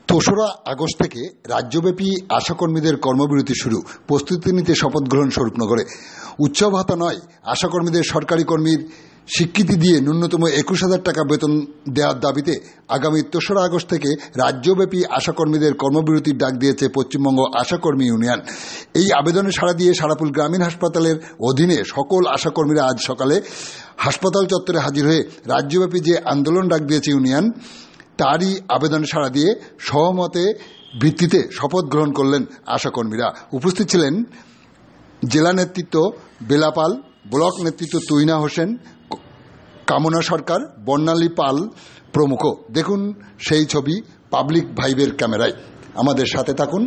তেসরা আগস্ট থেকে রাজ্যব্যাপী আশাকর্মীদের কর্মবিরতি শুরু, প্রস্তুতি নিতে শপথ গ্রহণ স্বরূপনগরে। উৎসব ভাতা নয়, আশাকর্মীদের সরকারি কর্মীর স্বীকৃতি দিয়ে ন্যূনতম 21,000 টাকা বেতন দেওয়ার দাবিতে আগামী 3রা আগস্ট থেকে রাজ্যব্যাপী আশাকর্মীদের কর্মবিরতির ডাক দিয়েছে পশ্চিমবঙ্গ আশাকর্মী ইউনিয়ন। এই আবেদনে সাড়া দিয়ে সারাপুর গ্রামীণ হাসপাতালের অধীনে সকল আশাকর্মীরা আজ সকালে হাসপাতাল চত্বরে হাজির হয়ে রাজ্যব্যাপী যে আন্দোলন ডাক দিয়েছে ইউনিয়ন, তারই আবেদনে সাড়া দিয়ে সহমতে ভিত্তিতে শপথ গ্রহণ করলেন আশাকর্মীরা। উপস্থিত ছিলেন জেলা নেতৃত্ব বেলাপাল, ব্লক নেতৃত্ব তুইনা হোসেন, কামনা সরকার, বর্ণালী পাল প্রমুখ। দেখুন সেই ছবি পাবলিক ভাইবের ক্যামেরায়। আমাদের সাথে থাকুন,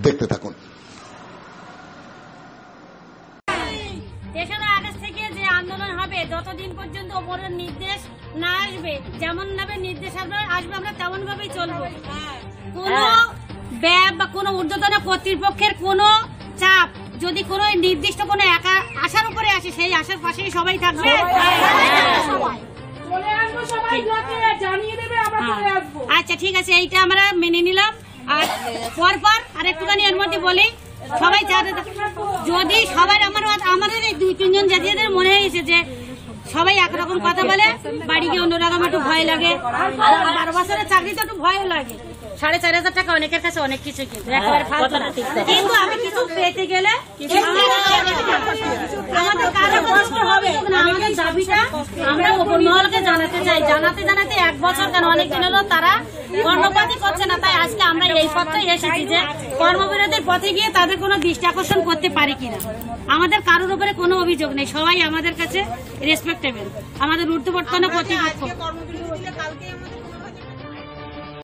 দেখতে থাকুন। আন্দোলন হবে যতদিন পর্যন্ত ওপরের নির্দেশ না আসবে, যেমন ভাবে নির্দেশ আসবে আমরা তেমন ভাবেই চলবো। কোনো ব্যয় বা কোনো ঊর্ধ্বতন কর্তৃপক্ষের কোনো চাপ যদি কোনো নির্দিষ্ট কোনো একা আশার উপরে আসে, সেই আশার পাশেই সবাই থাকবে। আচ্ছা ঠিক আছে, এইটা আমরা মেনে নিলাম। আর পরপর আর একটুখানি এর মধ্যে বলি, সবাই যদি সবার আমাদের এই 2-3 জন জাতীয়দের মনে হয়েছে যে সবাই একরকম কথা বলে, বাড়ি গিয়ে অন্যরকম একটু ভয় লাগে। 12 বছরের চাকরি তো একটু ভয় লাগে। 4,500 টাকা অনেকের কাছে অনেক কিছু, কিন্তু আমি কিছু পেতে গেলে আমাদের কারো কষ্ট হবে। আমাদের দাবিটা আমরা ওপর মহলকে জানাতে চাই। জানাতে 1 বছর কেন, অনেক দিন হলো তারা কর্মপাতি করছে না। তাই আজকে আমরা এই পথে এসেছি যে কর্মবিরতির পথে গিয়ে তাদের কোনো দৃষ্টি আকর্ষণ করতে পারি কিনা। আমাদের কারোর উপরে কোনো অভিযোগ নেই, সবাই আমাদের কাছে রেসপেক্টেবল, আমাদের ঊর্ধ্বতন কর্তৃপক্ষ।